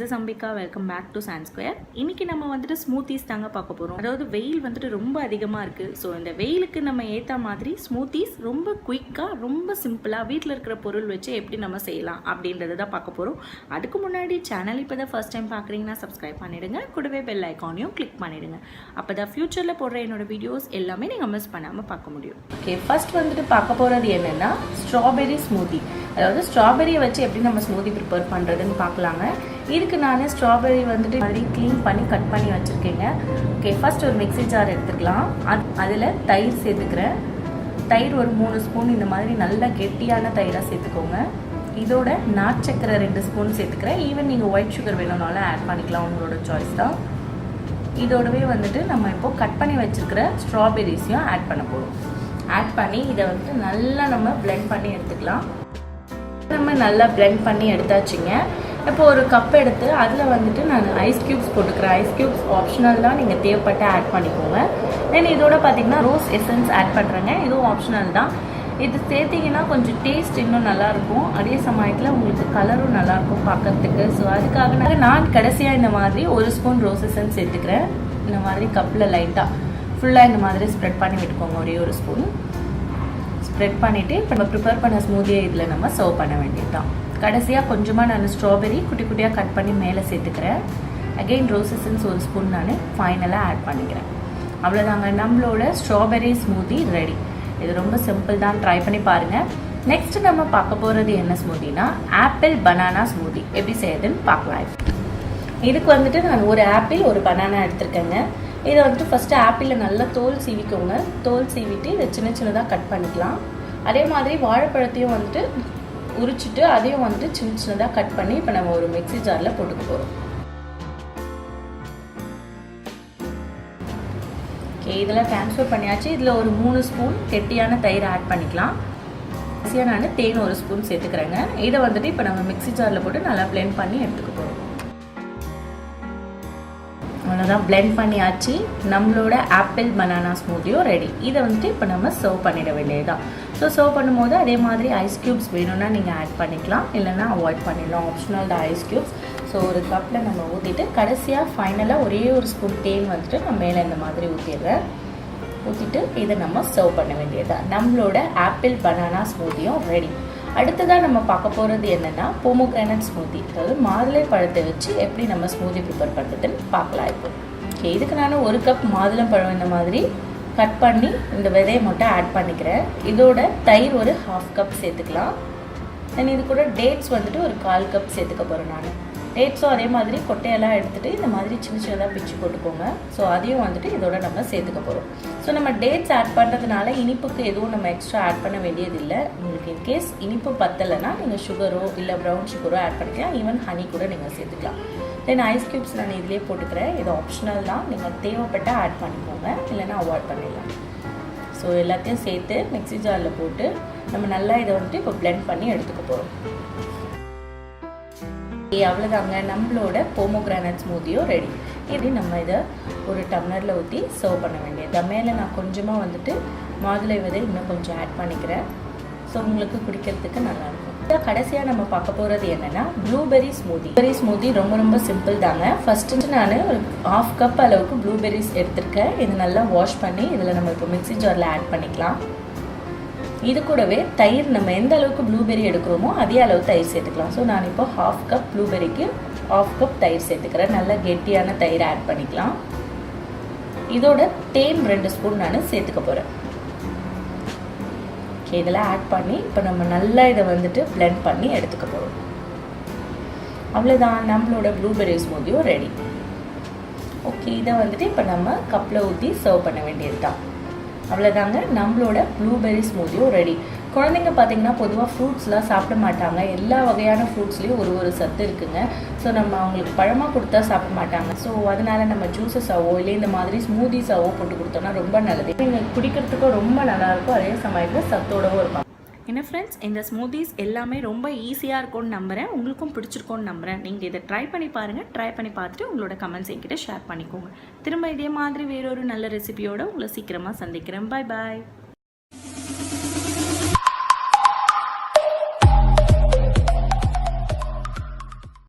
is Ambika. Welcome back to Sand Square. இன்னைக்கு நம்ம வந்துட்டு ஸ்மூத்திஸ் தாங்க பார்க்க போறோம். அதாவது வெயில் வந்துட்டு ரொம்ப அதிகமா இருக்கு. சோ இந்த வெயிலுக்கு நம்ம ஏத்த மாதிரி ஸ்மூத்திஸ் ரொம்ப குயிக்கா ரொம்ப சிம்பிளா வீட்ல இருக்கிற பொருள் வச்சு எப்படி நம்ம செய்யலாம் அப்படின்றத தான் பார்க்க போறோம். அதுக்கு முன்னாடி சேனல் இப்போதான் ஃபர்ஸ்ட் டைம் பார்க்கறீங்கன்னா சப்ஸ்கிரைப் பண்ணிடுங்க. கூடவே பெல் ஐகானையும் கிளிக் பண்ணிடுங்க. அப்பதான் ஃபியூச்சர்ல போடுற என்னோட வீடியோஸ் எல்லாமே நீங்க மிஸ் பண்ணாம பார்க்க முடியும். ஓகே, ஃபர்ஸ்ட் வந்துட்டு பார்க்க போறது என்னன்னா ஸ்ட்ராபெரி ஸ்மூத்தி. அதாவது ஸ்ட்ராபெரியை வச்சு எப்படி நம்ம ஸ்மூத்தி ப்ரிப்பேர் பண்ணுறதுன்னு பார்க்கலாங்க. இதுக்கு நான் ஸ்ட்ராபெரி வந்துட்டு மாதிரி க்ளீன் பண்ணி கட் பண்ணி வச்சுருக்கேங்க. ஓகே, ஃபர்ஸ்ட் ஒரு மிக்ஸி ஜார் எடுத்துக்கலாம். அதில் தயிர் சேர்த்துக்கிறேன். தயிர் ஒரு 3 ஸ்பூன் இந்த மாதிரி நல்லா கெட்டியான தயிராக சேர்த்துக்கோங்க. இதோட நாட்சக்கரை 2 ஸ்பூன் சேர்த்துக்கிறேன். ஈவன் நீங்கள் ஒயிட் சுகர் வேணும்னாலும் ஆட் பண்ணிக்கலாம், உங்களோட சாய்ஸ் தான். இதோடவே வந்துட்டு நம்ம இப்போது கட் பண்ணி வச்சுருக்கிற ஸ்ட்ராபெரிஸையும் ஆட் பண்ண போகிறோம். ஆட் பண்ணி இதை வந்துட்டு நல்லா நம்ம பிளெண்ட் பண்ணி எடுத்துக்கலாம். நம்ம நல்லா பிளெண்ட் பண்ணி எடுத்தாச்சுங்க. இப்போ ஒரு கப் எடுத்து அதில் வந்துட்டு நான் ஐஸ் க்யூப்ஸ் போட்டுக்கிறேன். ஐஸ் க்யூப்ஸ் ஆப்ஷனல் தான், நீங்கள் தேவைப்பட்ட ஆட் பண்ணிக்கோங்க. தென் இதோட பார்த்தீங்கன்னா ரோஸ் எசன்ஸ் ஆட் பண்ணுறேங்க. இதுவும் ஆப்ஷனல் தான். இது சேர்த்திங்கன்னா கொஞ்சம் டேஸ்ட் இன்னும் நல்லாயிருக்கும். அதே சமயத்தில் உங்களுக்கு கலரும் நல்லாயிருக்கும் பார்க்கறதுக்கு. ஸோ அதுக்காக நான் கடைசியாக இந்த மாதிரி 1 ஸ்பூன் ரோஸ் எசன்ஸ் சேர்த்துக்கிறேன். இந்த மாதிரி கப்பில் லைட்டாக ஃபுல்லாக இந்த மாதிரி ஸ்ப்ரெட் பண்ணி விட்டுக்கோங்க. ஒரே 1 ஸ்பூன் ஸ்ப்ரெட் பண்ணிவிட்டு இப்போ நம்ம ப்ரிப்பேர் பண்ண ஸ்மூதியை இதில் நம்ம சர்வ் பண்ண வேண்டியது தான். கடைசியாக கொஞ்சமாக நான் ஸ்ட்ராபெரி குட்டி குட்டியாக கட் பண்ணி மேலே சேர்த்துக்கிறேன். அகெயின் ரோஸ் எசன்ஸ் 1 ஸ்பூன் நான் ஃபைனலாக ஆட் பண்ணிக்கிறேன். அவ்வளோதாங்க, நம்மளோட ஸ்ட்ராபெரி ஸ்மூதி ரெடி. இது ரொம்ப சிம்பிள் தான், ட்ரை பண்ணி பாருங்கள். நெக்ஸ்ட் நம்ம பார்க்க போகிறது என்ன ஸ்மூத்தினா ஆப்பிள் பனானா ஸ்மூதி. எப்படி செய்யுதுன்னு பார்க்கலாம். இதுக்கு வந்துட்டு நான் ஒரு ஆப்பிள் ஒரு பனானா எடுத்திருக்கேங்க. இதை வந்துட்டு ஃபஸ்ட்டு ஆப்பிளில் நல்லா தோல் சீவிக்கோங்க. தோல் சீவிட்டு இதை சின்ன சின்னதாக கட் பண்ணிக்கலாம். அதே மாதிரி வாழைப்பழத்தையும் வந்துட்டு உரிச்சிட்டு அதையும் வந்துட்டு சின்ன சின்னதாக கட் பண்ணி இப்போ நம்ம ஒரு மிக்ஸி ஜாரில் போட்டுக்க போகிறோம். ஓகே, இதெல்லாம் ட்ரான்ஸ்ஃபர் பண்ணியாச்சு. இதில் ஒரு 3 ஸ்பூன் கெட்டியான தயிர் ஆட் பண்ணிக்கலாம். கடைசியாக நான் தேன் 1 ஸ்பூன் சேர்த்துக்கிறேங்க. இதை வந்துட்டு இப்போ நம்ம மிக்ஸி ஜாரில் போட்டு நல்லா பிளெண்ட் பண்ணி எடுத்துக்க போகிறோம். அவ்வளோதான், பிளெண்ட் பண்ணியாச்சு. நம்மளோட ஆப்பிள் பனானா ஸ்மூத்தியும் ரெடி. இதை வந்துட்டு இப்போ நம்ம சர்வ் பண்ணிட வேண்டியதுதான். ஸோ சர்வ் பண்ணும்போது அதே மாதிரி ஐஸ் க்யூப்ஸ் வேணும்னா நீங்கள் ஆட் பண்ணிக்கலாம், இல்லைன்னா அவாய்ட் பண்ணிடலாம். ஆப்ஷனல் தான் ஐஸ் க்யூப்ஸ். ஸோ ஒரு கப்பில் நம்ம ஊற்றிட்டு கடைசியாக ஃபைனலாக ஒரே 1 ஸ்பூன் தேன் வந்துட்டு நான் மேலே இந்த மாதிரி ஊற்றிடுறேன். ஊற்றிட்டு இதை நம்ம சர்வ் பண்ண வேண்டியதுதான். நம்மளோட ஆப்பிள் பனானா ஸ்மூத்தியும் ரெடி. அடுத்ததாக நம்ம பார்க்க போகிறது என்னென்னா போமோகிரானட் ஸ்மூத்தி. அதாவது மாதுளை பழத்தை வச்சு எப்படி நம்ம ஸ்மூத்தி ப்ரிப்பேர் பண்ணுறதுன்னு பார்க்கலாம். இப்போ ஓகே, இதுக்கு நான் 1 கப் மாதுளம்பழம் இந்த மாதிரி கட் பண்ணி இந்த விதையை மட்டும் ஆட் பண்ணிக்கிறேன். இதோட தயிர் ஒரு 1/2 கப் சேர்த்துக்கலாம். தென் இது கூட டேட்ஸ் வந்துட்டு ஒரு 1/4 கப் சேர்த்துக்க போகிறேன். நான் டேட்ஸும் அதே மாதிரி கொட்டையெல்லாம் எடுத்துகிட்டு இந்த மாதிரி சின்ன சின்னதாக பிச்சு போட்டுக்கோங்க. ஸோ அதையும் வந்துட்டு இதோட நம்ம சேர்த்துக்க போகிறோம். ஸோ நம்ம டேட்ஸ் ஆட் பண்ணுறதுனால இனிப்புக்கு எதுவும் நம்ம எக்ஸ்ட்ரா ஆட் பண்ண வேண்டியதில்லை. உங்களுக்கு இன்கேஸ் இனிப்பு பத்தலைன்னா நீங்கள் சுகரோ இல்லை ப்ரௌன் சுகரோ ஆட் பண்ணிக்கலாம். ஈவன் ஹனி கூட நீங்கள் சேர்த்துக்கலாம். தென் ஐஸ் க்யூப்ஸ் நான் இதிலே போட்டுக்கிறேன். இது ஆப்ஷனல் தான், நீங்கள் தேவைப்பட்ட ஆட் பண்ணிக்கோங்க, இல்லைன்னா அவாய்ட் பண்ணிடலாம். ஸோ எல்லாத்தையும் சேர்த்து மிக்ஸி ஜாரில் போட்டு நம்ம நல்லா இதை வந்துட்டு இப்போ பிளெண்ட் பண்ணி எடுத்துக்க போகிறோம். அவ்வளோதாங்க, நம்மளோட போமோகிரானட் ஸ்மூத்தியும் ரெடி. இது நம்ம இதை ஒரு டம்ளரில் ஊற்றி சர்வ் பண்ண வேண்டியது. மேலே நான் கொஞ்சமாக வந்துட்டு மாதுளை விதை இன்னும் கொஞ்சம் ஆட் பண்ணிக்கிறேன். ஸோ உங்களுக்கு குடிக்கிறதுக்கு நல்லாயிருக்கும். கடைசியாக நம்ம பார்க்க போகிறது என்னென்னா ப்ளூபெர்ரி ஸ்மூத்தி. ஸ்மூத்தி ரொம்ப ரொம்ப சிம்பிள் தாங்க. ஃபஸ்ட்டு நான் ஒரு 1/2 கப் அளவுக்கு ப்ளூபெர்ரிஸ் எடுத்திருக்கேன். இது நல்லா வாஷ் பண்ணி இதில் நம்ம இப்போ மிக்ஸி ஜாரில் ஆட் பண்ணிக்கலாம். இது கூடவே தயிர் நம்ம எந்த அளவுக்கு ப்ளூபெர்ரி எடுக்கிறோமோ அதே அளவு தயிர் சேர்த்துக்கலாம். ஸோ நான் இப்போ 1/2 கப் ப்ளூபெர்ரிக்கு 1/2 கப் தயிர் சேர்த்துக்கிறேன். நல்லா கெட்டியான தயிர் ஆட் பண்ணிக்கலாம். இதோட தேன் 2 ஸ்பூன் நான் சேர்த்துக்க போகிறேன். ஓகே, இதெல்லாம் ஆட் பண்ணி இப்போ நம்ம நல்லா இதை வந்துட்டு பிளெண்ட் பண்ணி எடுத்துக்க போகிறோம். அவ்வளோதான், நம்மளோட ப்ளூபெர்ரி ஸ்மூத்தியும் ரெடி. ஓகே, இதை வந்துட்டு இப்போ நம்ம கப்பில் ஊற்றி சர்வ் பண்ண வேண்டியது தான். அவ்வளோதாங்க, நம்மளோட ப்ளூபெர்ரி ஸ்மூத்தியும் ரெடி. குழந்தைங்க பார்த்தீங்கன்னா பொதுவாக ஃப்ரூட்ஸ்லாம் சாப்பிட மாட்டாங்க. எல்லா வகையான ஃப்ரூட்ஸ்லேயும் ஒரு சத்து இருக்குங்க. ஸோ நம்ம அவங்களுக்கு பழமாக கொடுத்தா சாப்பிட மாட்டாங்க. ஸோ அதனால நம்ம ஜூஸஸாவோ இல்லை இந்த மாதிரி ஸ்மூதிஸாவோ போட்டு கொடுத்தோம்னா ரொம்ப நல்லது. நீங்கள் குடிக்கிறதுக்கும் ரொம்ப நல்லாயிருக்கும், அதே சமயத்தில் சத்தோடவும் இருக்கும். என்ன ஃப்ரெண்ட்ஸ், இந்த ஸ்மூத்திஸ் எல்லாமே ரொம்ப ஈஸியாக இருக்கும்னு நம்புகிறேன். உங்களுக்கும் பிடிச்சிருக்கோன்னு நம்புகிறேன். நீங்கள் இதை ட்ரை பண்ணி பாருங்கள். ட்ரை பண்ணி பார்த்துட்டு உங்களோட கமெண்ட்ஸ் என்கிட்ட ஷேர் பண்ணிக்கோங்க. திரும்ப இதே மாதிரி வேறொரு நல்ல ரெசிபியோடு உங்களை சீக்கிரமாக சந்திக்கிறேன். பாய் பாய்.